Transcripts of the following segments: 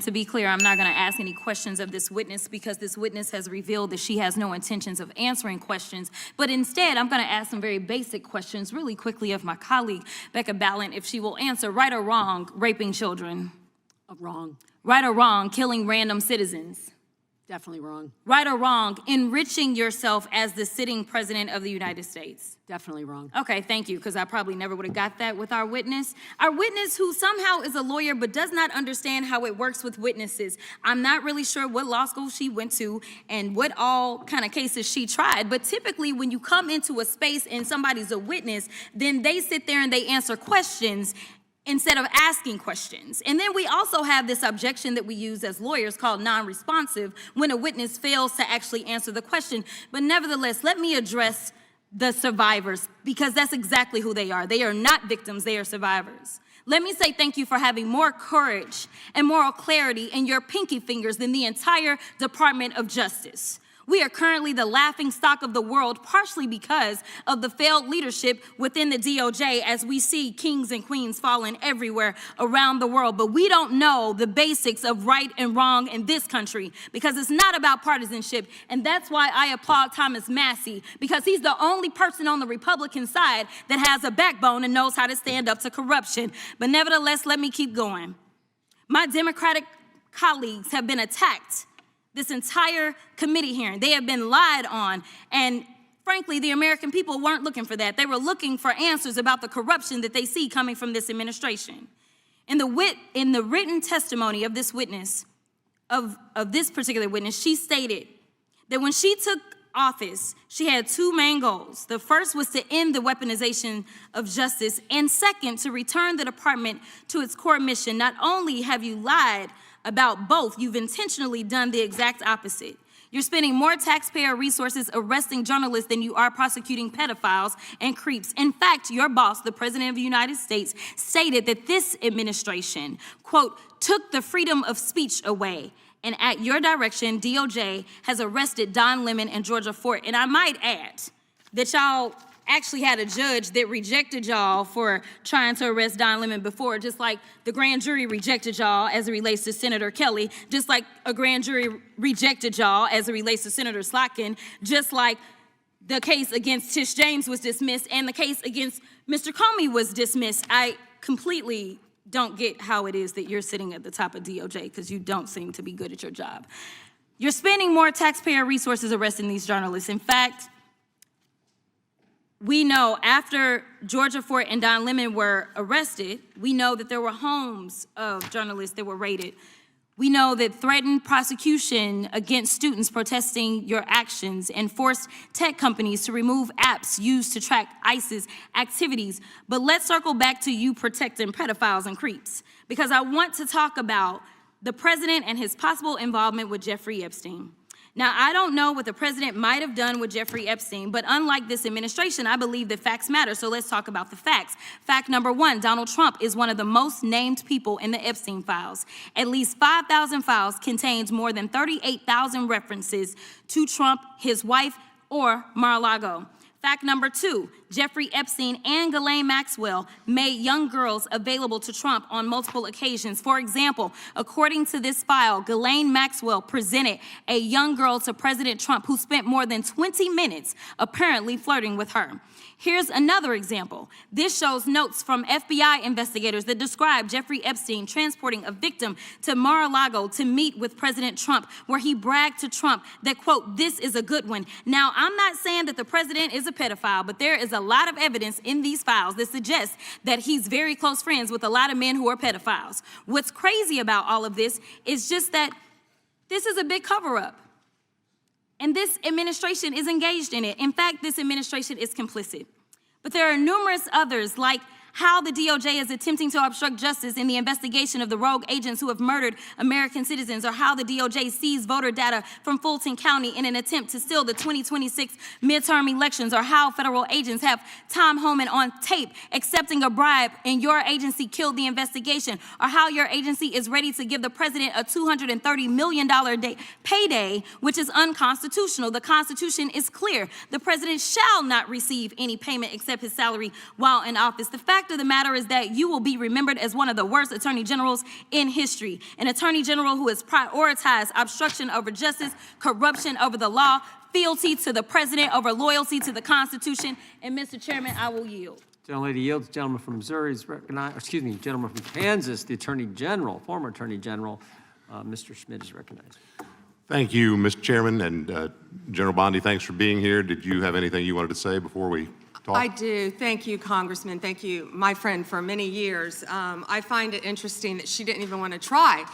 to be clear, I'm not going to ask any questions of this witness because this witness has revealed that she has no intentions of answering questions. But instead, I'm going to ask some very basic questions really quickly of my colleague, Becca Ballant, if she will answer right or wrong, raping children. Wrong. Right or wrong, killing random citizens. Definitely wrong. Right or wrong, enriching yourself as the sitting president of the United States. Definitely wrong. Okay, thank you, because I probably never would have got that with our witness. Our witness who somehow is a lawyer but does not understand how it works with witnesses. I'm not really sure what law school she went to and what all kind of cases she tried, but typically when you come into a space and somebody's a witness, then they sit there and they answer questions instead of asking questions. And then we also have this objection that we use as lawyers called non-responsive when a witness fails to actually answer the question. But nevertheless, let me address the survivors because that's exactly who they are. They are not victims, they are survivors. Let me say thank you for having more courage and moral clarity in your pinky fingers than the entire Department of Justice. We are currently the laughing stock of the world, partially because of the failed leadership within the DOJ as we see kings and queens falling everywhere around the world. But we don't know the basics of right and wrong in this country because it's not about partisanship. And that's why I applaud Thomas Massie, because he's the only person on the Republican side that has a backbone and knows how to stand up to corruption. But nevertheless, let me keep going. My Democratic colleagues have been attacked this entire committee hearing. They have been lied on, and frankly, the American people weren't looking for that. They were looking for answers about the corruption that they see coming from this administration. In the written testimony of this witness, of this particular witness, she stated that when she took office, she had two main goals. The first was to end the weaponization of justice, and second, to return the department to its core mission. Not only have you lied about both, you've intentionally done the exact opposite. You're spending more taxpayer resources arresting journalists than you are prosecuting pedophiles and creeps. In fact, your boss, the President of the United States, stated that this administration, quote, took the freedom of speech away. And at your direction, DOJ has arrested Don Lemon and Georgia Fort. And I might add that y'all actually had a judge that rejected y'all for trying to arrest Don Lemon before, just like the grand jury rejected y'all as it relates to Senator Kelly, just like a grand jury rejected y'all as it relates to Senator Slotkin, just like the case against Tish James was dismissed and the case against Mr. Comey was dismissed. I completely don't get how it is that you're sitting at the top of DOJ because you don't seem to be good at your job. You're spending more taxpayer resources arresting these journalists. In fact, we know after Georgia Fort and Don Lemon were arrested, we know that there were homes of journalists that were raided. We know that threatened prosecution against students protesting your actions and forced tech companies to remove apps used to track ISIS activities. But let's circle back to you protecting pedophiles and creeps, because I want to talk about the president and his possible involvement with Jeffrey Epstein. Now, I don't know what the president might have done with Jeffrey Epstein, but unlike this administration, I believe that facts matter, so let's talk about the facts. Fact number one, Donald Trump is one of the most named people in the Epstein files. At least 5,000 files contains more than 38,000 references to Trump, his wife, or Mar-a-Lago. Fact number two, Jeffrey Epstein and Ghislaine Maxwell made young girls available to Trump on multiple occasions. For example, according to this file, Ghislaine Maxwell presented a young girl to President Trump who spent more than 20 minutes apparently flirting with her. Here's another example. This shows notes from FBI investigators that describe Jeffrey Epstein transporting a victim to Mar-a-Lago to meet with President Trump, where he bragged to Trump that, quote, this is a good one. Now, I'm not saying that the president is a pedophile, but there is a lot of evidence in these files that suggests that he's very close friends with a lot of men who are pedophiles. What's crazy about all of this is just that this is a big cover-up. And this administration is engaged in it. In fact, this administration is complicit. But there are numerous others, like how the DOJ is attempting to obstruct justice in the investigation of the rogue agents who have murdered American citizens, or how the DOJ seized voter data from Fulton County in an attempt to steal the 2026 midterm elections, or how federal agents have Tom Homan on tape accepting a bribe and your agency killed the investigation, or how your agency is ready to give the president a $230 million payday, which is unconstitutional. The Constitution is clear. The president shall not receive any payment except his salary while in office. The fact fact of the matter is that you will be remembered as one of the worst attorney generals in history. An attorney general who has prioritized obstruction over justice, corruption over the law, fealty to the president over loyalty to the Constitution. And Mr. Chairman, I will yield. Gentlelady yields. Gentleman from Missouri is recognized. Excuse me, gentleman from Kansas, the Attorney General, former Attorney General, Mr. Schmidt is recognized. Thank you, Mr. Chairman, and General Bondi, thanks for being here. Did you have anything you wanted to say before we talk? I do. Thank you, Congressman. Thank you, my friend, for many years. I find it interesting that she didn't even want to try,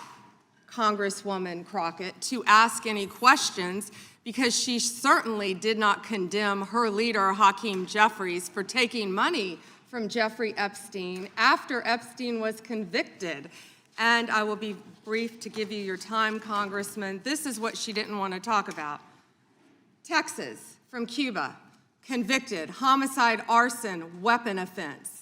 Congresswoman Crockett, to ask any questions because she certainly did not condemn her leader, Hakeem Jeffries, for taking money from Jeffrey Epstein after Epstein was convicted. And I will be brief to give you your time, Congressman. This is what she didn't want to talk about. Texas, from Cuba, convicted, homicide, arson, weapon offense.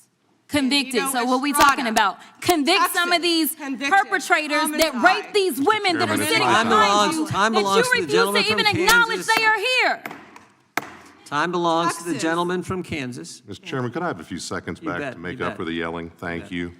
Convicted. Guido So what we Estrada, talking about? Convict Texas, some of these convicted, perpetrators that homicide. rape these women that are Chairman, sitting time behind belongs- you time that belongs you to the refuse gentleman to even from acknowledge Kansas. they are here. Time belongs to the Texas. gentleman from Kansas. Mr. Chairman, could I have a few seconds You back bet, to make you up bet. for the yelling? Thank you.